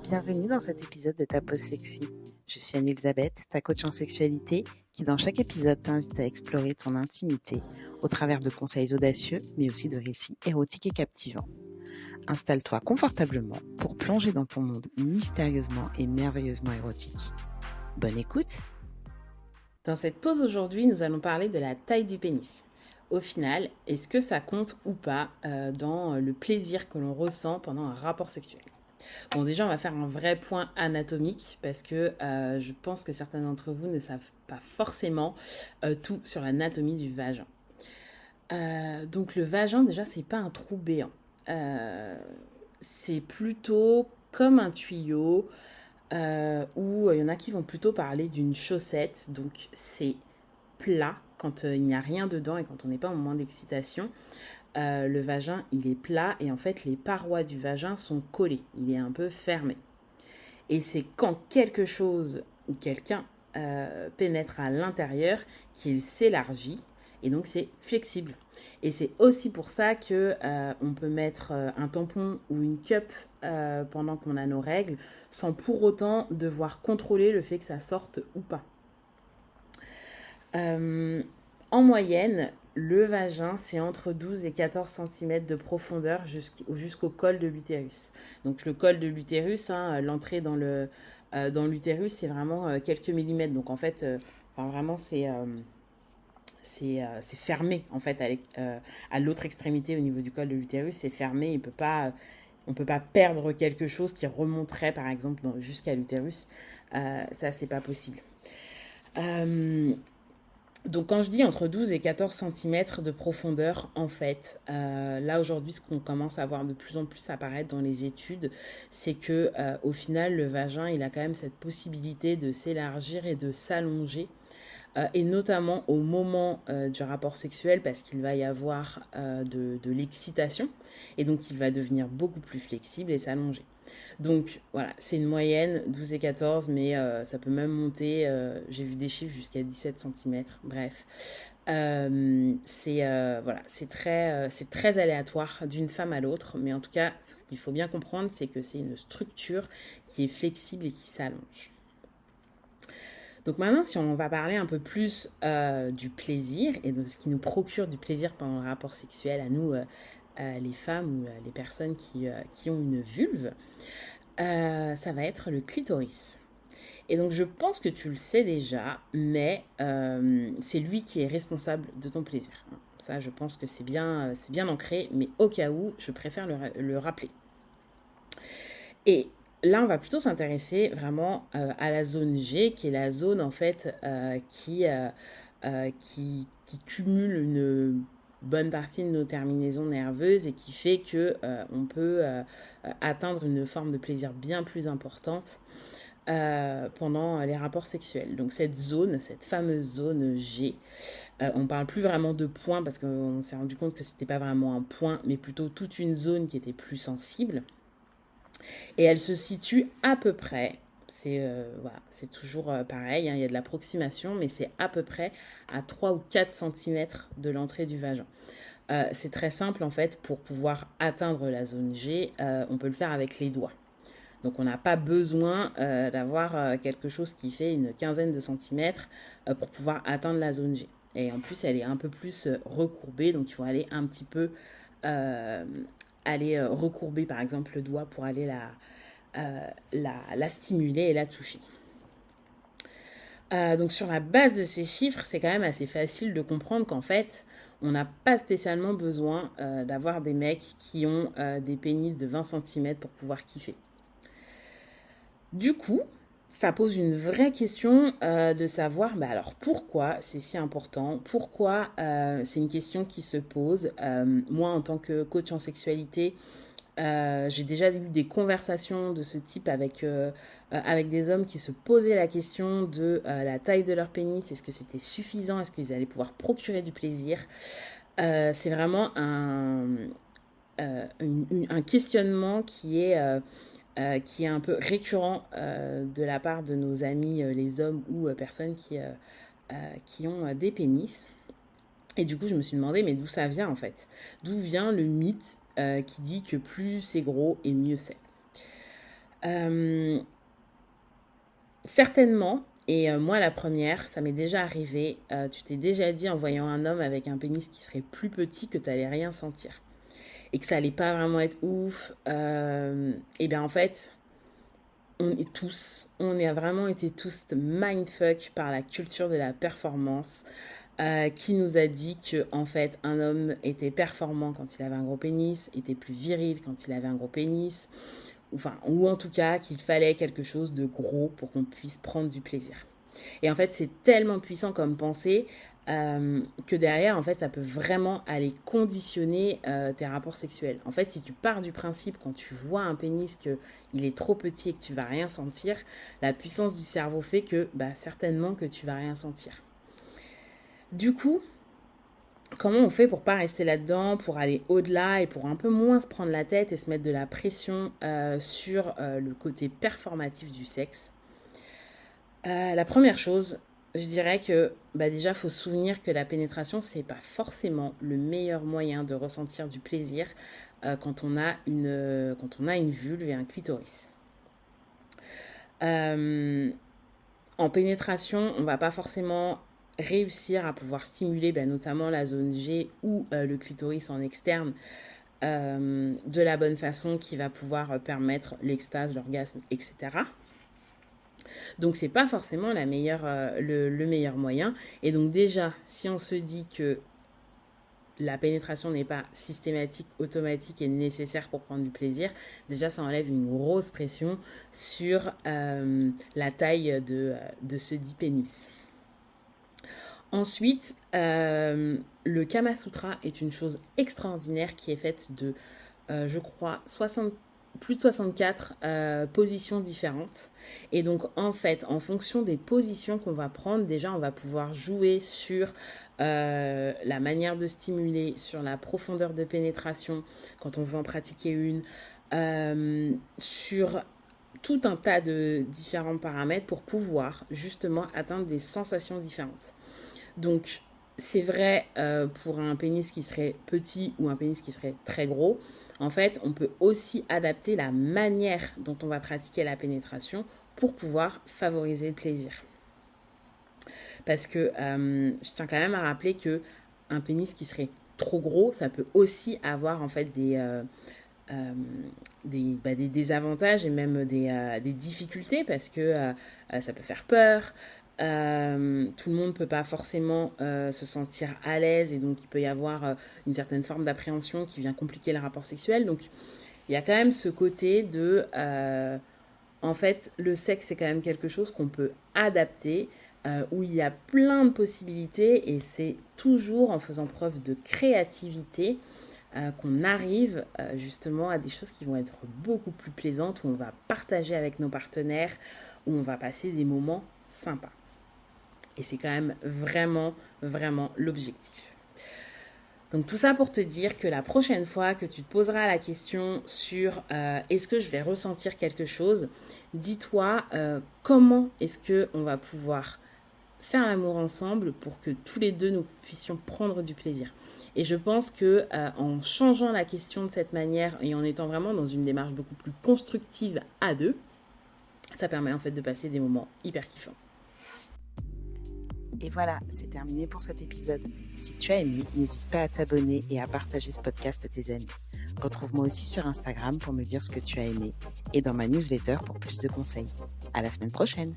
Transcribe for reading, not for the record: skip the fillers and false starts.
Bienvenue dans cet épisode de Ta Pause Sexy. Je suis Anne-Elisabeth, ta coach en sexualité, qui dans chaque épisode t'invite à explorer ton intimité au travers de conseils audacieux, mais aussi de récits érotiques et captivants. Installe-toi confortablement pour plonger dans ton monde mystérieusement et merveilleusement érotique. Bonne écoute! Dans cette pause aujourd'hui, nous allons parler de la taille du pénis. Au final, est-ce que ça compte ou pas dans le plaisir que l'on ressent pendant un rapport sexuel ? Bon, déjà, on va faire un vrai point anatomique parce que je pense que certains d'entre vous ne savent pas forcément tout sur l'anatomie du vagin. Donc, le vagin, déjà, c'est pas un trou béant. C'est plutôt comme un tuyau où il y en a qui vont plutôt parler d'une chaussette. Donc, c'est plat quand il n'y a rien dedans et quand on n'est pas en moment d'excitation. Le vagin, il est plat et en fait, les parois du vagin sont collées. Il est un peu fermé. Et c'est quand quelque chose ou quelqu'un pénètre à l'intérieur qu'il s'élargit et donc c'est flexible. Et c'est aussi pour ça que on peut mettre un tampon ou une cup pendant qu'on a nos règles sans pour autant devoir contrôler le fait que ça sorte ou pas. En moyenne, le vagin, c'est entre 12 et 14 cm de profondeur jusqu'au col de l'utérus. Donc le col de l'utérus, l'entrée dans l'utérus, c'est vraiment quelques millimètres. Donc en fait, vraiment, c'est fermé en fait à l'autre extrémité au niveau du col de l'utérus, c'est fermé. On peut pas perdre quelque chose qui remonterait par exemple jusqu'à l'utérus. Ça, c'est pas possible. Donc quand je dis entre 12 et 14 cm de profondeur, en fait, là aujourd'hui, ce qu'on commence à voir de plus en plus apparaître dans les études, c'est que au final, le vagin, il a quand même cette possibilité de s'élargir et de s'allonger, et notamment au moment du rapport sexuel, parce qu'il va y avoir de l'excitation, et donc il va devenir beaucoup plus flexible et s'allonger. Donc voilà, c'est une moyenne, 12 et 14, mais ça peut même monter, j'ai vu des chiffres jusqu'à 17 cm, bref. C'est très aléatoire d'une femme à l'autre, mais en tout cas, ce qu'il faut bien comprendre, c'est que c'est une structure qui est flexible et qui s'allonge. Donc maintenant, si on va parler un peu plus du plaisir et de ce qui nous procure du plaisir pendant le rapport sexuel à nous, les femmes ou les personnes qui ont une vulve, ça va être le clitoris. Et donc je pense que tu le sais déjà, mais c'est lui qui est responsable de ton plaisir. Ça, je pense que c'est bien ancré, mais au cas où, je préfère le rappeler. Et là, on va plutôt s'intéresser vraiment à la zone G, qui est la zone en fait qui cumule une bonne partie de nos terminaisons nerveuses et qui fait que on peut atteindre une forme de plaisir bien plus importante pendant les rapports sexuels. Donc cette fameuse zone G, on parle plus vraiment de point parce qu'on s'est rendu compte que c'était pas vraiment un point, mais plutôt toute une zone qui était plus sensible. Et elle se situe à peu près, c'est toujours pareil, il y a de l'approximation, mais c'est à peu près à 3 ou 4 cm de l'entrée du vagin. C'est très simple en fait, pour pouvoir atteindre la zone G, on peut le faire avec les doigts. Donc on n'a pas besoin d'avoir quelque chose qui fait une quinzaine de centimètres pour pouvoir atteindre la zone G. Et en plus, elle est un peu plus recourbée, donc il faut aller un petit peu recourber par exemple le doigt pour aller la stimuler et la toucher. Donc sur la base de ces chiffres, c'est quand même assez facile de comprendre qu'en fait, on n'a pas spécialement besoin d'avoir des mecs qui ont des pénis de 20 cm pour pouvoir kiffer. Du coup, ça pose une vraie question de savoir, alors pourquoi c'est si important, pourquoi c'est une question qui se pose. Moi, en tant que coach en sexualité, j'ai déjà eu des conversations de ce type avec des hommes qui se posaient la question de la taille de leur pénis, est-ce que c'était suffisant, est-ce qu'ils allaient pouvoir procurer du plaisir. C'est vraiment un questionnement qui est un peu récurrent de la part de nos amis les hommes ou personnes qui ont des pénis. Et du coup, je me suis demandé, mais d'où ça vient en fait? D'où vient le mythe qui dit que plus c'est gros et mieux c'est? Certainement, et moi la première, ça m'est déjà arrivé, tu t'es déjà dit en voyant un homme avec un pénis qui serait plus petit que tu n'allais rien sentir et que ça allait pas vraiment être ouf. Et bien en fait, on a vraiment été tous mindfuck par la culture de la performance qui nous a dit que en fait un homme était performant quand il avait un gros pénis, était plus viril quand il avait un gros pénis, ou en tout cas qu'il fallait quelque chose de gros pour qu'on puisse prendre du plaisir. Et en fait, c'est tellement puissant comme pensée que derrière, en fait, ça peut vraiment aller conditionner tes rapports sexuels. En fait, si tu pars du principe quand tu vois un pénis qu'il est trop petit et que tu vas rien sentir, la puissance du cerveau fait que certainement que tu vas rien sentir. Du coup, comment on fait pour pas rester là-dedans, pour aller au-delà et pour un peu moins se prendre la tête et se mettre de la pression sur le côté performatif du sexe? La première chose, je dirais que déjà, il faut se souvenir que la pénétration, c'est pas forcément le meilleur moyen de ressentir du plaisir quand on a une vulve et un clitoris. En pénétration, on va pas forcément réussir à pouvoir stimuler notamment la zone G ou le clitoris en externe de la bonne façon qui va pouvoir permettre l'extase, l'orgasme, etc. Donc c'est pas forcément le meilleur moyen. Et donc déjà, si on se dit que la pénétration n'est pas systématique, automatique et nécessaire pour prendre du plaisir, déjà ça enlève une grosse pression sur la taille de ce dit pénis. Ensuite, le Kama Sutra est une chose extraordinaire qui est faite de, je crois, plus de 64 positions différentes. Et donc, en fait, en fonction des positions qu'on va prendre, déjà, on va pouvoir jouer sur la manière de stimuler, sur la profondeur de pénétration, quand on veut en pratiquer une, sur tout un tas de différents paramètres pour pouvoir justement atteindre des sensations différentes. Donc, c'est vrai pour un pénis qui serait petit ou un pénis qui serait très gros. En fait, on peut aussi adapter la manière dont on va pratiquer la pénétration pour pouvoir favoriser le plaisir. Parce que je tiens quand même à rappeler que un pénis qui serait trop gros, ça peut aussi avoir en fait des désavantages et même des difficultés parce que ça peut faire peur. Tout le monde ne peut pas forcément se sentir à l'aise et donc il peut y avoir une certaine forme d'appréhension qui vient compliquer le rapport sexuel. Donc il y a quand même ce côté de en fait le sexe c'est quand même quelque chose qu'on peut adapter où il y a plein de possibilités et c'est toujours en faisant preuve de créativité qu'on arrive justement à des choses qui vont être beaucoup plus plaisantes, où on va partager avec nos partenaires, où on va passer des moments sympas. Et c'est quand même vraiment, vraiment l'objectif. Donc tout ça pour te dire que la prochaine fois que tu te poseras la question sur est-ce que je vais ressentir quelque chose, dis-toi comment est-ce qu'on va pouvoir faire l'amour ensemble pour que tous les deux nous puissions prendre du plaisir. Et je pense que en changeant la question de cette manière et en étant vraiment dans une démarche beaucoup plus constructive à deux, ça permet en fait de passer des moments hyper kiffants. Et voilà, c'est terminé pour cet épisode. Si tu as aimé, n'hésite pas à t'abonner et à partager ce podcast à tes amis. Retrouve-moi aussi sur Instagram pour me dire ce que tu as aimé et dans ma newsletter pour plus de conseils. À la semaine prochaine!